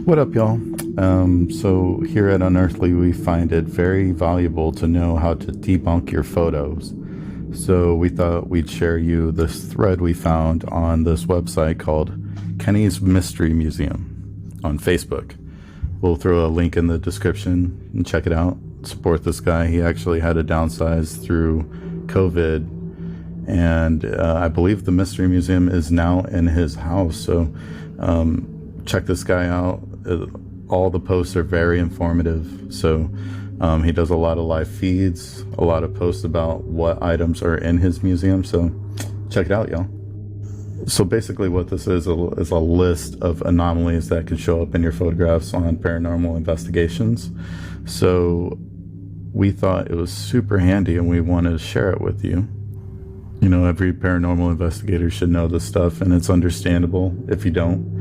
What up, y'all? So here at Unearthly, we find it very valuable to know how to debunk your photos. So we thought we'd share you this thread we found on this website called Kenny's Mystery Museum on Facebook. We'll throw a link in the description and check it out. Support this guy. He actually had to downsize through COVID, and I believe the Mystery Museum is now in his house. So check this guy out. All the posts are very informative. So he does a lot of live feeds, a lot of posts about what items are in his museum. So check it out, y'all. So basically what this is a list of anomalies that can show up in your photographs on Paranormal Investigations. So we thought it was super handy and we wanted to share it with you. You know, every paranormal investigator should know this stuff, and it's understandable if you don't.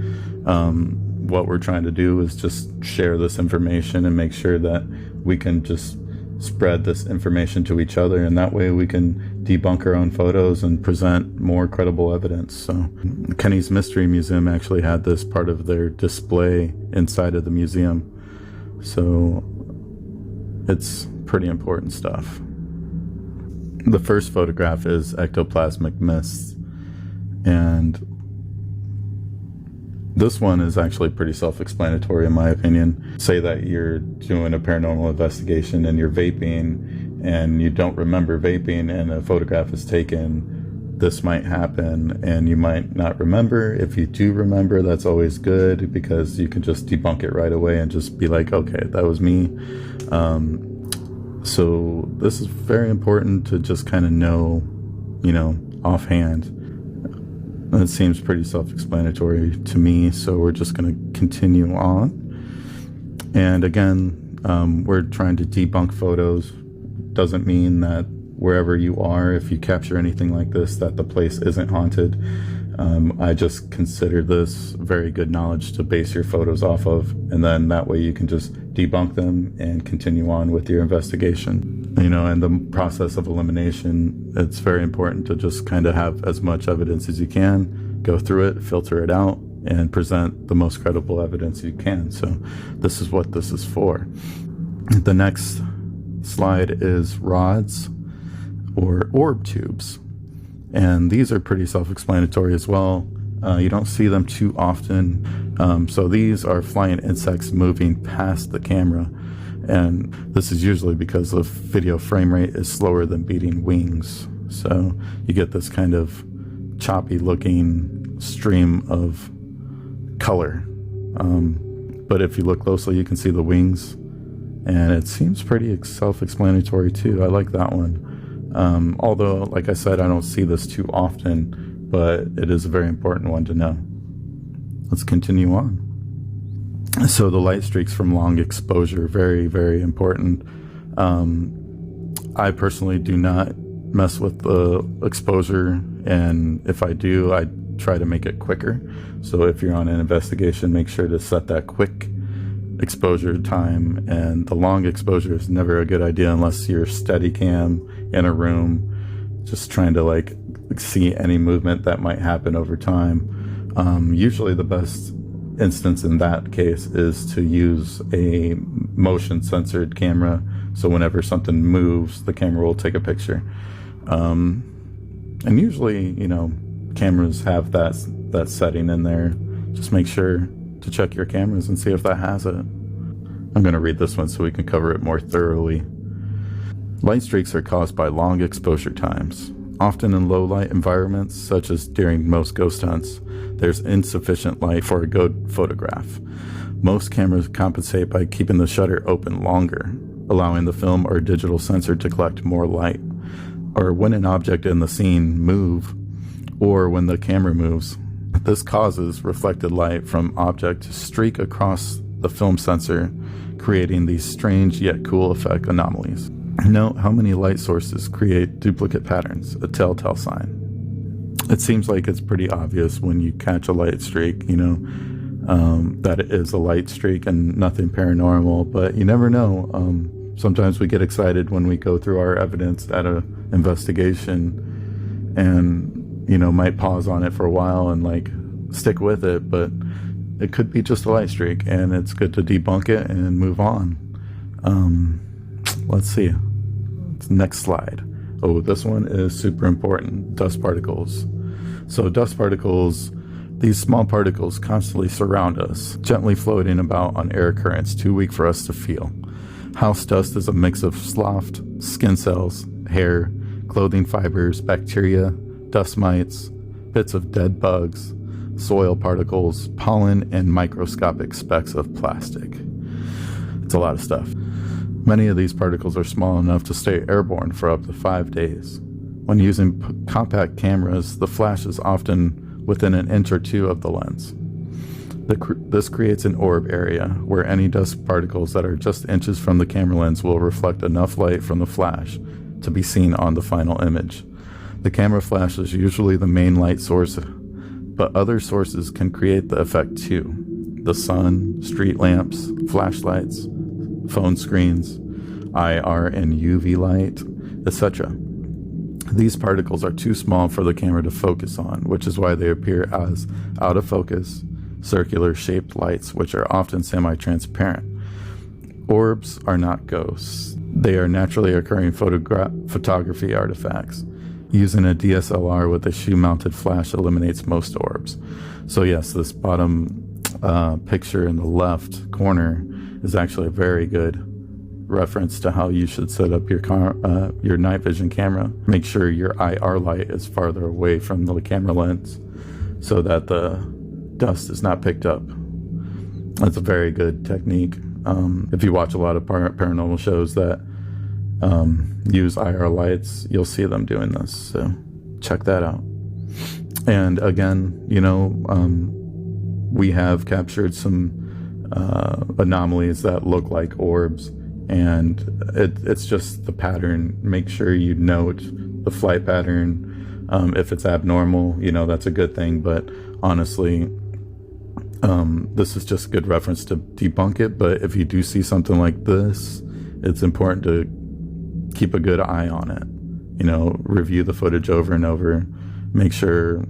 What we're trying to do is just share this information and make sure that we can just spread this information to each other, and that way we can debunk our own photos and present more credible evidence. So Kenny's Mystery Museum actually had this part of their display inside of the museum, so it's pretty important stuff. The first photograph is Ectoplasmic Mists, and this one is actually pretty self-explanatory in my opinion. Say that you're doing a paranormal investigation and you're vaping and you don't remember vaping and a photograph is taken. This might happen and you might not remember. If you do remember, that's always good because you can just debunk it right away and just be like, okay, that was me. So this is very important to just kind of know, you know, offhand. It seems pretty self-explanatory to me, so we're just going to continue on. And again, we're trying to debunk photos. Doesn't mean that wherever you are, if you capture anything like this, that the place isn't haunted. I just consider this very good knowledge to base your photos off of, and then that way you can just debunk them and continue on with your investigation. You know, and the process of elimination, it's very important to just kind of have as much evidence as you can, go through it, filter it out, and present the most credible evidence you can. So this is what this is for. The next slide is rods or OrbTubes. And these are pretty self-explanatory as well. You don't see them too often. So these are flying insects moving past the camera. And this is usually because the video frame rate is slower than beating wings. So you get this kind of choppy looking stream of color. But if you look closely, you can see the wings. And it seems pretty self-explanatory too. I like that one. Although, like I said, I don't see this too often, but it is a very important one to know. Let's continue on. So the light streaks from long exposure, very, very important. I personally do not mess with the exposure, and if I do, I try to make it quicker. So if you're on an investigation, make sure to set that quick exposure time, and the long exposure is never a good idea unless you're steady cam in a room, just trying to like see any movement that might happen over time. Usually the best instance in that case is to use a motion censored camera, so whenever something moves, the camera will take a picture. And usually, you know, cameras have that setting in there. Just make sure to check your cameras and see if that has it. I'm going to read this one so we can cover it more thoroughly. Light streaks are caused by long exposure times. Often in low light environments, such as during most ghost hunts, there's insufficient light for a good photograph. Most cameras compensate by keeping the shutter open longer, allowing the film or digital sensor to collect more light. Or when an object in the scene moves, or when the camera moves, this causes reflected light from object to streak across the film sensor, creating these strange yet cool effect anomalies. Note how many light sources create duplicate patterns, a telltale sign. It seems like it's pretty obvious when you catch a light streak, you know, that it is a light streak and nothing paranormal, but you never know. Sometimes we get excited when we go through our evidence at an investigation and, you know, might pause on it for a while and like stick with it, but it could be just a light streak, and it's good to debunk it and move on. Let's see. Next slide. Oh, this one is super important. Dust particles. So dust particles, these small particles constantly surround us, gently floating about on air currents too weak for us to feel. House dust is a mix of slough, skin cells, hair, clothing fibers, bacteria, dust mites, bits of dead bugs, soil particles, pollen, and microscopic specks of plastic. It's a lot of stuff. Many of these particles are small enough to stay airborne for up to 5 days. When using compact cameras, the flash is often within an inch or two of the lens. This creates an orb area where any dust particles that are just inches from the camera lens will reflect enough light from the flash to be seen on the final image. The camera flash is usually the main light source, but other sources can create the effect too. The sun, street lamps, flashlights, phone screens, IR and UV light, etc. These particles are too small for the camera to focus on, which is why they appear as out of focus, circular shaped lights, which are often semi-transparent. Orbs are not ghosts. They are naturally occurring photography artifacts. Using a DSLR with a shoe-mounted flash eliminates most orbs. So yes, this bottom picture in the left corner is actually a very good reference to how you should set up your night vision camera. Make sure your IR light is farther away from the camera lens so that the dust is not picked up. That's a very good technique. If you watch a lot of paranormal shows that use IR lights, you'll see them doing this. So check that out. And again, we have captured some anomalies that look like orbs, and it's just the pattern. Make sure you note the flight pattern. If it's abnormal, that's a good thing, but honestly, this is just a good reference to debunk it. But if you do see something like this, it's important to keep a good eye on it. Review the footage over and over. Make sure,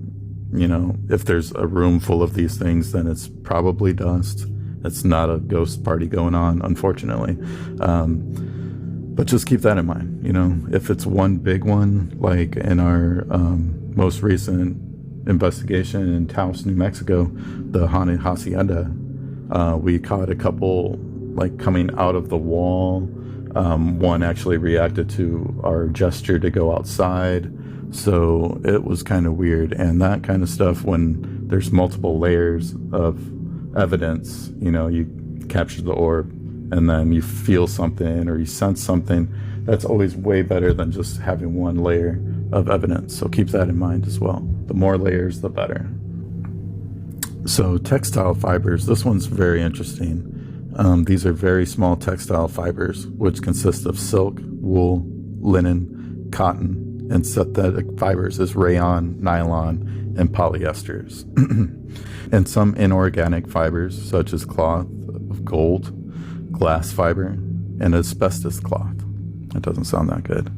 if there's a room full of these things, then it's probably dust. It's not a ghost party going on, unfortunately. But just keep that in mind. If it's one big one, like in our most recent investigation in Taos, New Mexico, the haunted hacienda, we caught a couple coming out of the wall. One actually reacted to our gesture to go outside, so it was kind of weird. And that kind of stuff, when there's multiple layers of evidence, you capture the orb and then you feel something or you sense something, that's always way better than just having one layer of evidence. So keep that in mind as well. The more layers, the better. So textile fibers, this one's very interesting. These are very small textile fibers, which consist of silk, wool, linen, cotton, and synthetic fibers as rayon, nylon, and polyesters. And some inorganic fibers, such as cloth of gold, glass fiber, and asbestos cloth. That doesn't sound that good.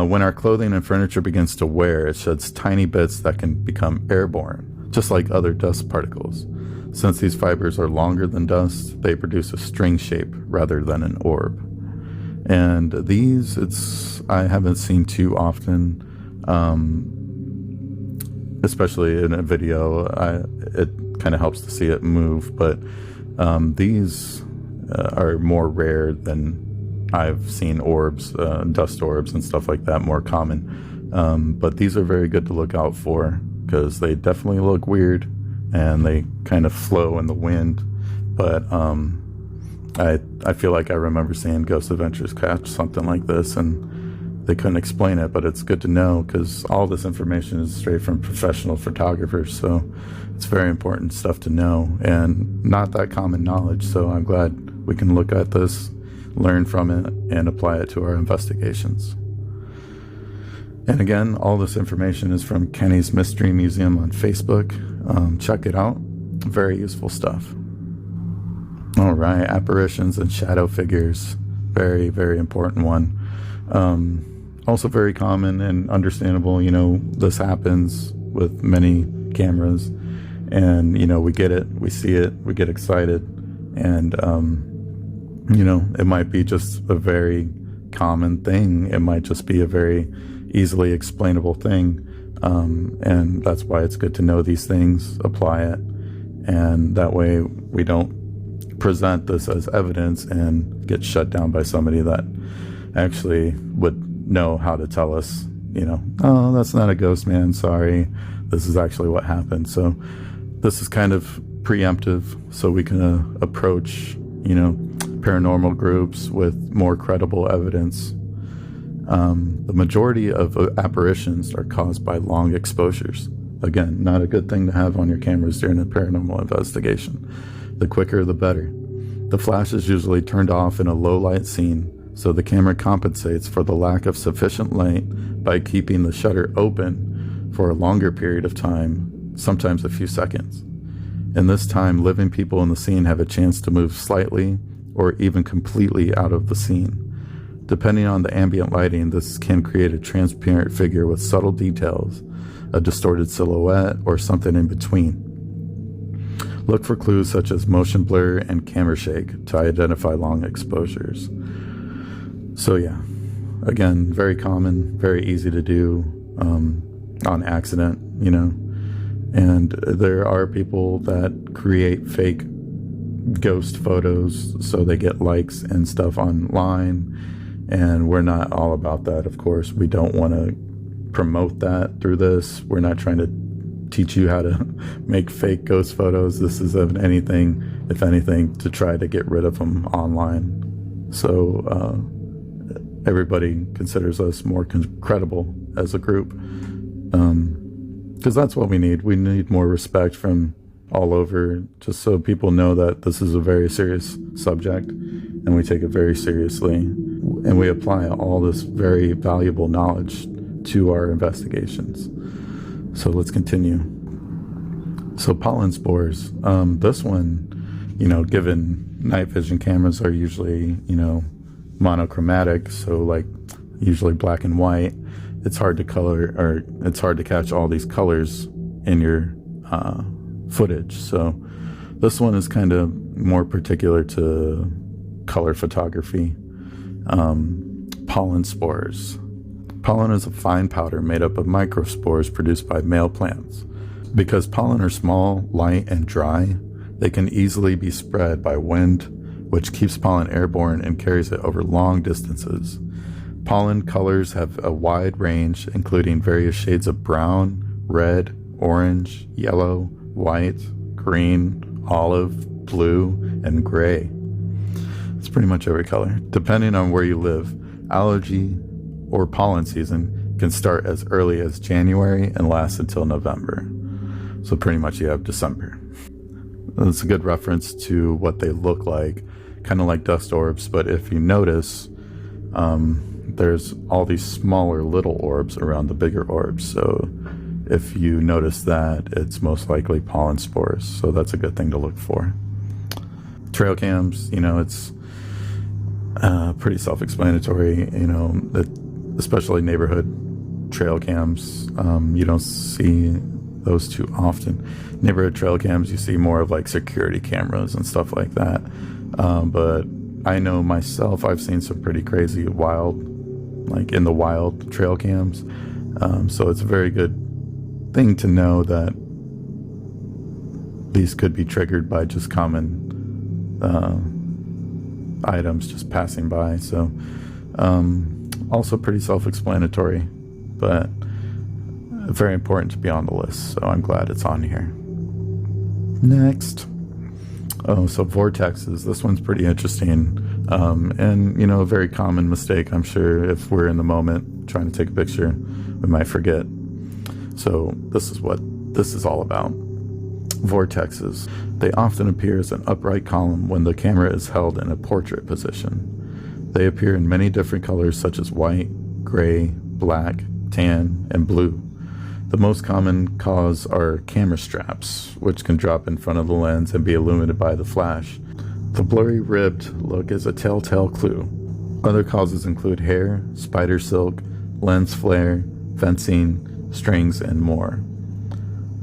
When our clothing and furniture begins to wear, it sheds tiny bits that can become airborne, just like other dust particles. Since these fibers are longer than dust, they produce a string shape rather than an orb. And these, I haven't seen too often, especially in a video. It kind of helps to see it move, but these are more rare than I've seen orbs, dust orbs and stuff like that, more common. But these are very good to look out for because they definitely look weird and they kind of flow in the wind. But I feel like I remember seeing Ghost Adventures catch something like this and they couldn't explain it, but it's good to know because all this information is straight from professional photographers. So it's very important stuff to know and not that common knowledge. So I'm glad we can look at this, learn from it, and apply it to our investigations. And again, all this information is from Kenny's Mystery Museum on Facebook. Check it out. Very useful stuff. All right, apparitions and shadow figures. Very, very important one. Also very common and understandable. This happens with many cameras. And, we get it, we see it, we get excited. And, it might be just a very common thing. It might just be a very easily explainable thing. And that's why it's good to know these things, apply it. And that way we don't present this as evidence and get shut down by somebody that actually would know how to tell us, oh, that's not a ghost, man, sorry, this is actually what happened. So this is kind of preemptive, so we can approach, paranormal groups with more credible evidence. The majority of apparitions are caused by long exposures. Again, not a good thing to have on your cameras during a paranormal investigation. The quicker, the better. The flash is usually turned off in a low light scene, so the camera compensates for the lack of sufficient light by keeping the shutter open for a longer period of time, sometimes a few seconds. In this time, living people in the scene have a chance to move slightly or even completely out of the scene. Depending on the ambient lighting, this can create a transparent figure with subtle details, a distorted silhouette, or something in between. Look for clues such as motion blur and camera shake to identify long exposures. So yeah, again, very common, very easy to do on accident, and there are people that create fake ghost photos so they get likes and stuff online, and we're not all about that. Of course, we don't want to promote that through this. We're not trying to teach you how to make fake ghost photos. This is if anything, to try to get rid of them online. So everybody considers us more credible as a group, because that's what we need. We need more respect from all over, just so people know that this is a very serious subject and we take it very seriously, and we apply all this very valuable knowledge to our investigations. So let's continue. So pollen spores, this one, given night vision cameras are usually, monochromatic, so like usually black and white, it's hard to color, or it's hard to catch all these colors in your footage. So this one is kind of more particular to color photography. Pollen spores. Pollen is a fine powder made up of microspores produced by male plants. Because pollen are small, light, and dry, they can easily be spread by wind, which keeps pollen airborne and carries it over long distances. Pollen colors have a wide range, including various shades of brown, red, orange, yellow, white, green, olive, blue, and gray. It's pretty much every color. Depending on where you live, allergy or pollen season can start as early as January and last until November. So pretty much you have December. That's a good reference to what they look like, kind of like dust orbs, but if you notice, there's all these smaller little orbs around the bigger orbs. So if you notice that, it's most likely pollen spores. So that's a good thing to look for. Trail cams, it's pretty self-explanatory, especially neighborhood trail cams. You don't see those too often. Neighborhood trail cams, you see more of like security cameras and stuff like that. But I know myself, I've seen some pretty crazy in the wild trail cams. So it's a very good thing to know that these could be triggered by just common items just passing by. So also pretty self-explanatory, but very important to be on the list, so I'm glad it's on here. Next, so vortexes. This one's pretty interesting, and a very common mistake. I'm sure if we're in the moment trying to take a picture, we might forget. So this is what this is all about. Vortexes. They often appear as an upright column when the camera is held in a portrait position. They appear in many different colors such as white, gray, black, tan, and blue. The most common cause are camera straps, which can drop in front of the lens and be illuminated by the flash. The blurry ribbed look is a telltale clue. Other causes include hair, spider silk, lens flare, fencing, strings, and more.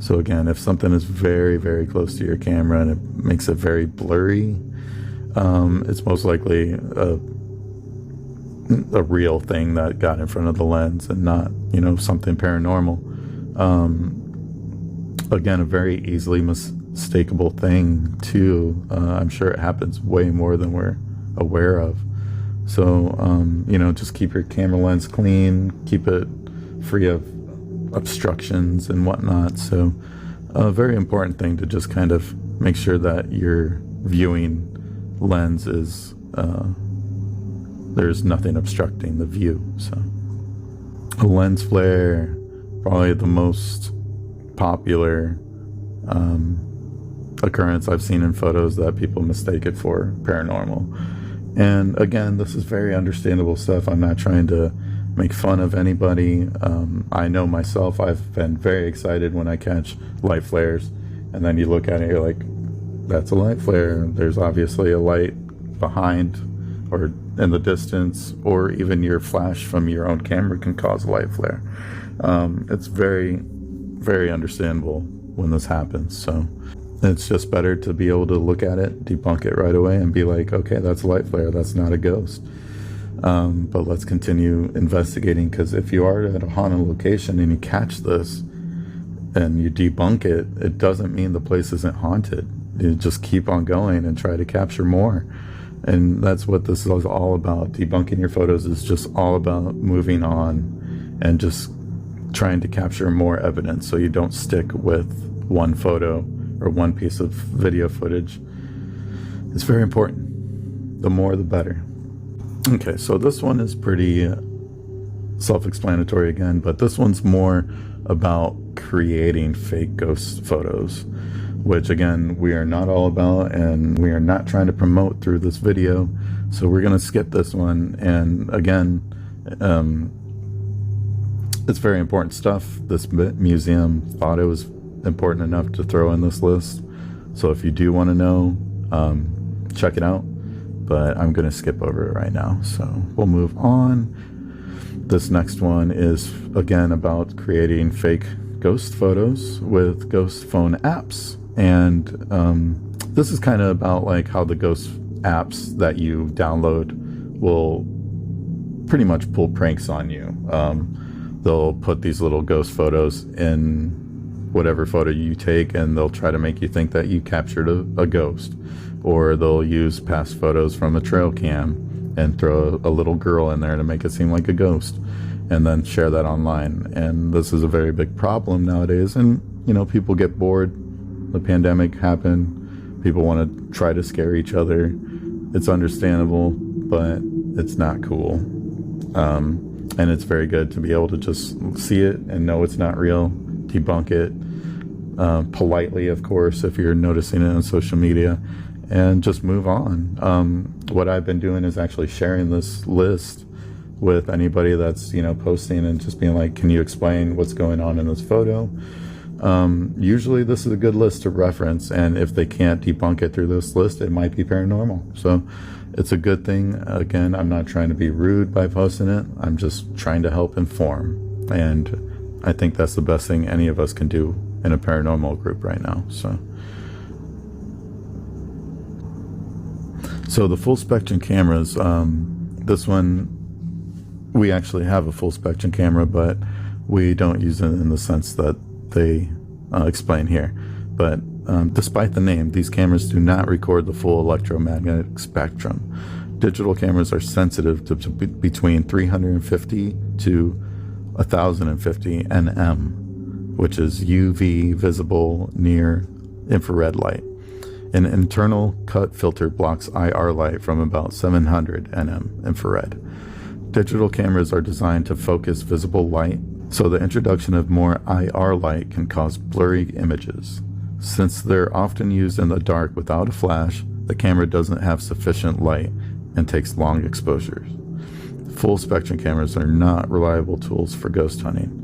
So again, if something is very, very close to your camera and it makes it very blurry, it's most likely a real thing that got in front of the lens and not, you know, something paranormal. Again, a very easily mistakable thing too. I'm sure it happens way more than we're aware of. So, you know, just keep your camera lens clean, keep it free of obstructions and whatnot. So a very important thing to just kind of make sure that your viewing lens is, there's nothing obstructing the view. So a lens flare, probably the most popular occurrence I've seen in photos that people mistake it for paranormal. And again, this is very understandable stuff. I'm not trying to make fun of anybody. I know myself, I've been very excited when I catch light flares, and then you look at it, you're like, that's a light flare. There's obviously a light behind or in the distance, or even your flash from your own camera can cause a light flare. It's very, very understandable when this happens. So it's just better to be able to look at it, debunk it right away, and be like, okay, that's a light flare, that's not a ghost. But let's continue investigating, because if you are at a haunted location and you catch this and you debunk it, it doesn't mean the place isn't haunted. You just keep on going and try to capture more. And that's what this is all about. Debunking your photos is just all about moving on and just trying to capture more evidence, so you don't stick with one photo or one piece of video footage. It's very important. The more, the better. Okay, so this one is pretty self-explanatory again, but this one's more about creating fake ghost photos, which again, we are not all about, and we are not trying to promote through this video. So we're going to skip this one. And again, it's very important stuff. This museum thought it was important enough to throw in this list. So if you do want to know, check it out. But I'm going to skip over it right now. So we'll move on. This next one is again about creating fake ghost photos with ghost phone apps. And this is kind of about like how the ghost apps that you download will pretty much pull pranks on you. They'll put these little ghost photos in whatever photo you take, and they'll try to make you think that you captured a ghost. Or they'll use past photos from a trail cam and throw a little girl in there to make it seem like a ghost, and then share that online. And this is a very big problem nowadays. And, you know, people get bored. The pandemic happened. People want to try to scare each other. It's understandable, but it's not cool. And it's very good to be able to just see it and know it's not real, debunk it, politely, of course, if you're noticing it on social media, and just move on. What I've been doing is actually sharing this list with anybody that's, you know, posting and just being like, can you explain what's going on in this photo? Usually this is a good list to reference, and if they can't debunk it through this list, it might be paranormal. So it's a good thing. Again, I'm not trying to be rude by posting it. I'm just trying to help inform. And I think that's the best thing any of us can do in a paranormal group right now. So the full spectrum cameras, this one, we actually have a full spectrum camera, but we don't use it in the sense that they explain here. But despite the name, these cameras do not record the full electromagnetic spectrum. Digital cameras are sensitive to between 350 to 1050 nm, which is UV visible near infrared light. An internal cut filter blocks IR light from about 700 nm infrared. Digital cameras are designed to focus visible light, so the introduction of more IR light can cause blurry images. Since they're often used in the dark without a flash, the camera doesn't have sufficient light and takes long exposures. Full spectrum cameras are not reliable tools for ghost hunting.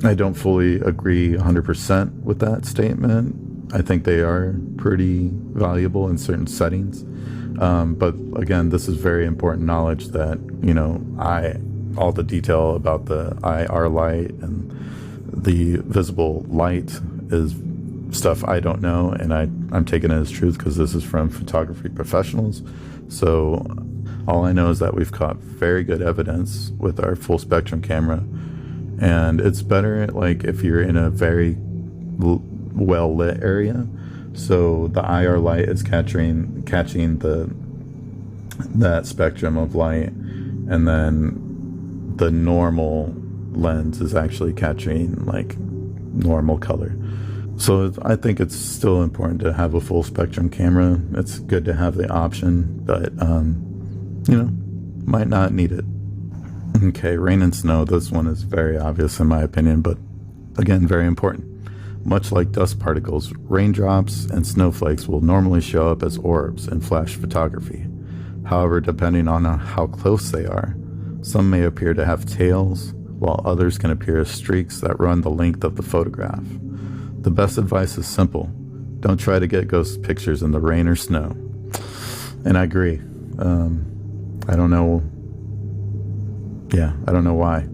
I don't fully agree 100% with that statement. I think they are pretty valuable in certain settings. But again, this is very important knowledge that, you know, all the detail about the IR light and the visible light is stuff I don't know, and I'm taking it as truth because this is from photography professionals. So all I know is that we've caught very good evidence with our full spectrum camera, and it's better like if you're in a very well lit area, so the IR light is catching that spectrum of light, and then the normal lens is actually catching like normal color. So I think it's still important to have a full spectrum camera. It's good to have the option, but you know, might not need it. Okay, rain and snow. This one is very obvious in my opinion, but again, very important. Much like dust particles, raindrops and snowflakes will normally show up as orbs in flash photography. However, depending on how close they are, some may appear to have tails, while others can appear as streaks that run the length of the photograph. The best advice is simple. Don't try to get ghost pictures in the rain or snow. And I agree. I don't know. Yeah, I don't know why.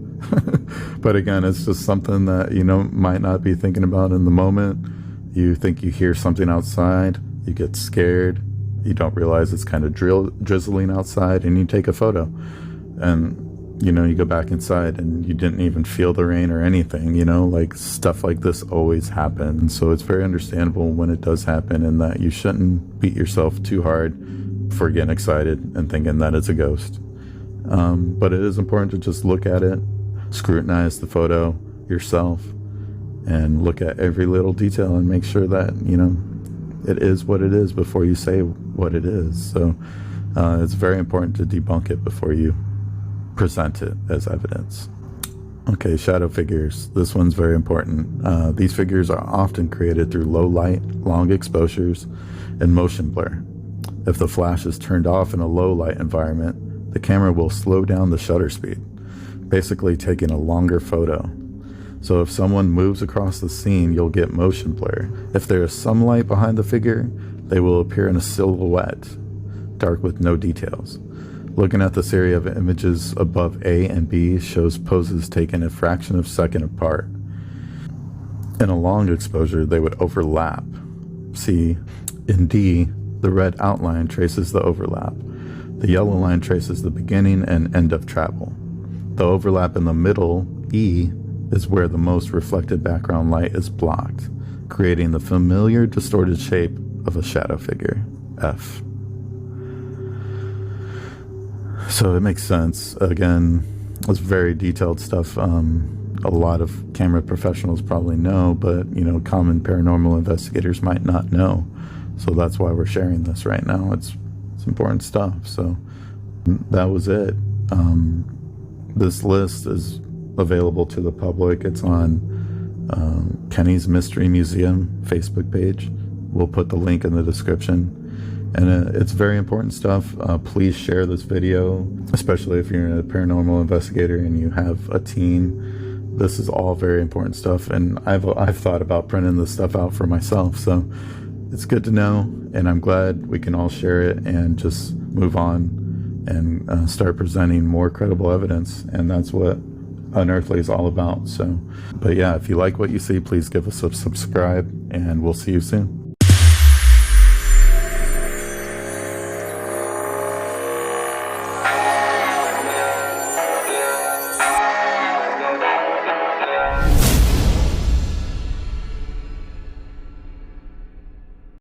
But again, it's just something that, you know, might not be thinking about in the moment. You think you hear something outside, you get scared, you don't realize it's kind of drizzling outside, and you take a photo. And you know, you go back inside and you didn't even feel the rain or anything, you know, like stuff like this always happens. So it's very understandable when it does happen, and that you shouldn't beat yourself too hard for getting excited and thinking that it's a ghost. But it is important to just look at it, scrutinize the photo yourself, and look at every little detail and make sure that, you know, it is what it is before you say what it is. So it's very important to debunk it before you present it as evidence. Okay, shadow figures. This one's very important. These figures are often created through low light, long exposures, and motion blur. If the flash is turned off in a low light environment, the camera will slow down the shutter speed, basically taking a longer photo. So if someone moves across the scene, you'll get motion blur. If there is some light behind the figure, they will appear in a silhouette, dark with no details. Looking at this area of images above A and B shows poses taken a fraction of a second apart. In a long exposure, they would overlap. See, in D, the red outline traces the overlap. The yellow line traces the beginning and end of travel. The overlap in the middle, E, is where the most reflected background light is blocked, creating the familiar distorted shape of a shadow figure, F. So it makes sense. Again, it's very detailed stuff. A lot of camera professionals probably know, but you know, common paranormal investigators might not know. So that's why we're sharing this right now. It's important stuff. So that was it. This list is available to the public. It's on Kenny's Mystery Museum Facebook page. We'll put the link in the description. And it's very important stuff. Please share this video, especially if you're a paranormal investigator and you have a team. This is all very important stuff, and I've thought about printing this stuff out for myself. So it's good to know, and I'm glad we can all share it and just move on and start presenting more credible evidence. And that's what Unearthly is all about. So, but yeah, if you like what you see, please give us a subscribe, and we'll see you soon.